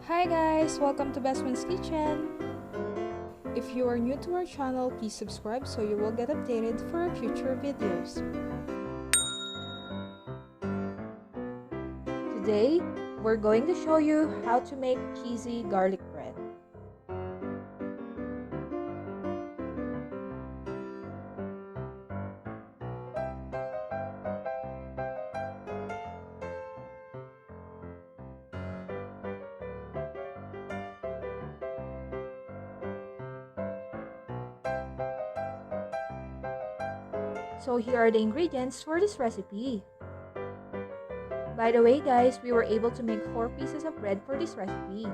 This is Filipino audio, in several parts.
Hi guys! Welcome to Bestman's Kitchen! If you are new to our channel, please subscribe so you will get updated for our future videos. Today, we're going to show you how to make cheesy garlic bread. So here are the ingredients for this recipe. By the way guys, we were able to make 4 pieces of bread for this recipe.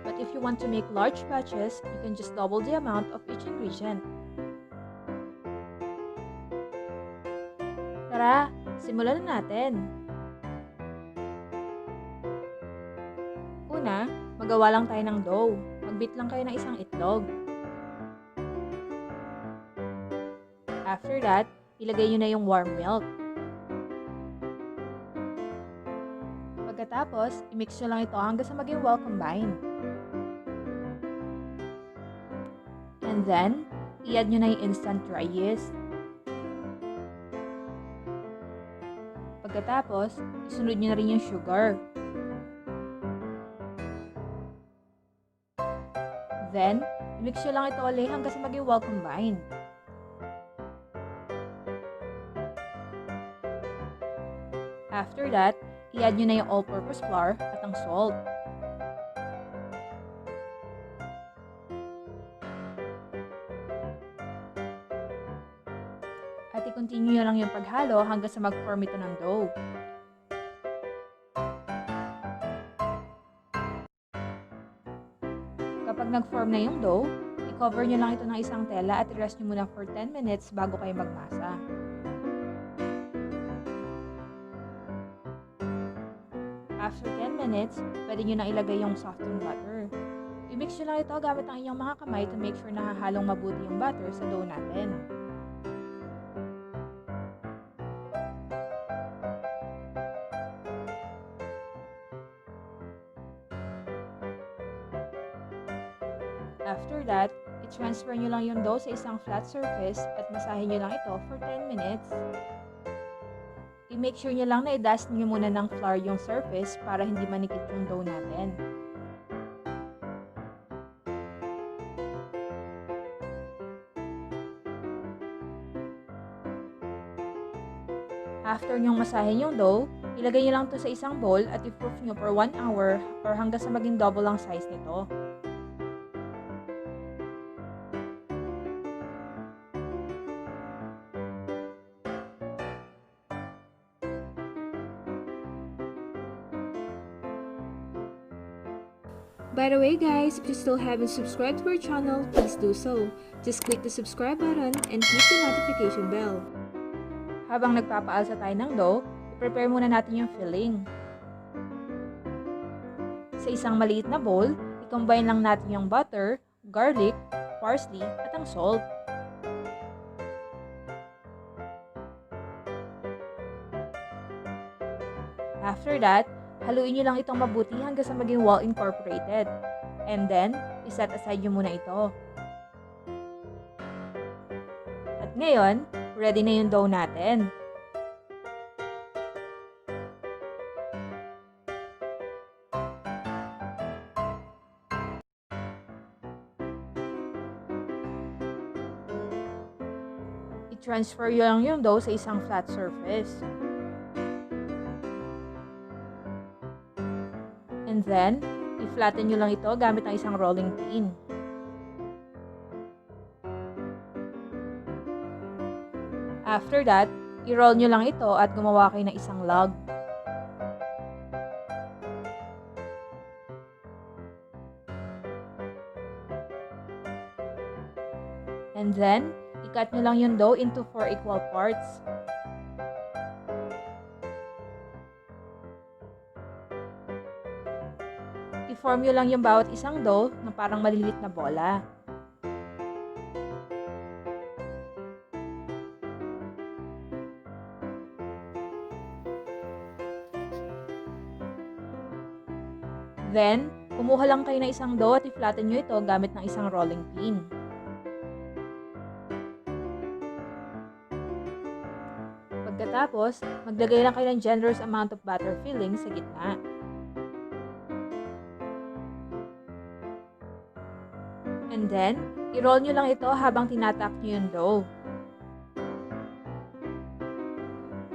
But if you want to make large batches, you can just double the amount of each ingredient. Tara, simulan na natin! Una, magawa lang tayo ng dough. Mag-beat lang kayo ng isang itlog. After that, ilagay nyo na yung warm milk. Pagkatapos, i-mix nyo lang ito hanggang sa maging well combined. And then, i-add nyo na yung instant dry yeast. Pagkatapos, isunod nyo na rin yung sugar. Then, i-mix nyo lang ito ulit hanggang sa maging well combined. After that, i-add nyo na yung all-purpose flour at ang salt. At i-continue nyo lang yung paghalo hanggang sa mag-form ito ng dough. Kapag nag-form na yung dough, i-cover nyo lang ito ng isang tela at i-rest nyo muna for 10 minutes bago kayo magmasa. After 10 minutes, pwede nyo na ilagay yung softened butter. I-mix nyo lang ito gamit ang inyong mga kamay to make sure na hahalong mabuti yung butter sa dough natin. After that, i-transfer nyo lang yung dough sa isang flat surface at masahin nyo lang ito for 10 minutes. I-make sure nyo lang na i-dust nyo muna ng flour yung surface para hindi manikit yung dough natin. After nyong masahin yung dough, ilagay nyo lang ito sa isang bowl at i-proof nyo for 1 hour or hanggang sa maging double ang size nito. By the way guys, if you still haven't subscribed to our channel, please do so. Just click the subscribe button and hit the notification bell. Habang nagpapaalsa tayo ng dough, i-prepare muna natin yung filling. Sa isang maliit na bowl, i-combine lang natin yung butter, garlic, parsley, at ang salt. After that, haluin nyo lang itong mabuti hanggang sa maging well incorporated. And then, iset aside nyo muna ito. At ngayon, ready na yung dough natin. I-transfer nyo lang yung dough sa isang flat surface. And then, i-flatten nyo lang ito gamit ang isang rolling pin. After that, i-roll nyo lang ito at gumawa kayo ng isang log. And then, i-cut nyo lang yung dough into 4 equal parts. I-form nyo lang yung bawat isang dough na parang malilit na bola. Then, kumuha lang kayo ng isang dough at i-flatten nyo ito gamit ng isang rolling pin. Pagkatapos, maglagay lang kayo ng generous amount of butter filling sa gitna. And then, i-roll nyo lang ito habang tinatak nyo yung dough.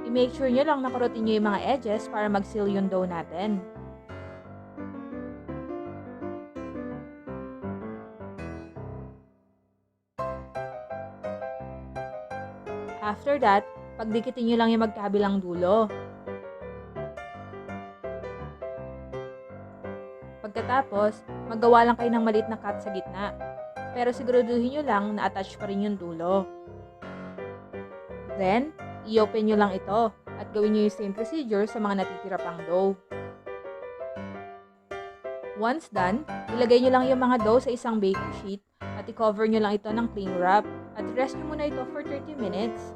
I-make sure nyo lang nakurutin nyo yung mga edges para mag-seal yung dough natin. After that, pagdikitin nyo lang yung magkabilang dulo. Pagkatapos, maggawa lang kayo ng maliit na cut sa gitna. Pero siguraduhin nyo lang na attach pa rin yung dulo. Then, i-open nyo lang ito at gawin nyo yung same procedure sa mga natitira pang dough. Once done, ilagay nyo lang yung mga dough sa isang baking sheet at i-cover nyo lang ito ng cling wrap at rest nyo muna ito for 30 minutes.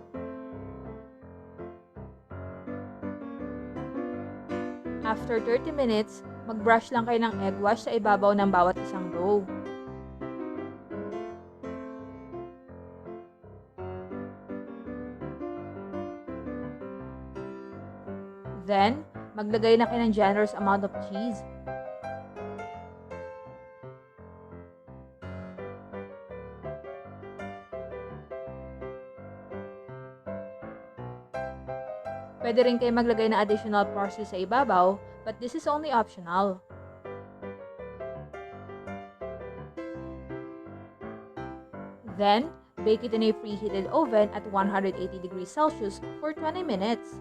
After 30 minutes, mag-brush lang kayo ng egg wash sa ibabaw ng bawat isang dough. Then, maglagay na kayo ng generous amount of cheese. Pwede rin kayo maglagay ng additional parsley sa ibabaw, but this is only optional. Then, bake it in a preheated oven at 180 degrees Celsius for 20 minutes.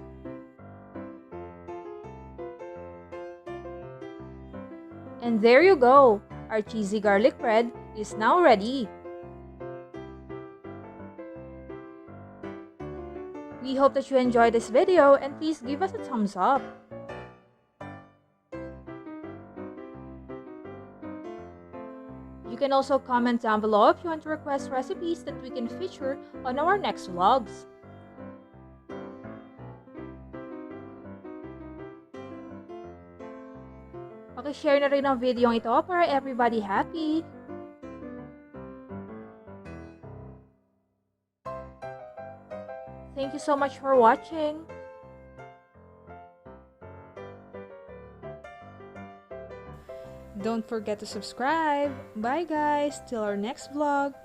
And there you go! Our cheesy garlic bread is now ready! We hope that you enjoyed this video and please give us a thumbs up. You can also comment down below if you want to request recipes that we can feature on our next vlogs. Paki-share na rin ang video ito para everybody happy. Thank you so much for watching. Don't forget to subscribe. Bye guys, till our next vlog.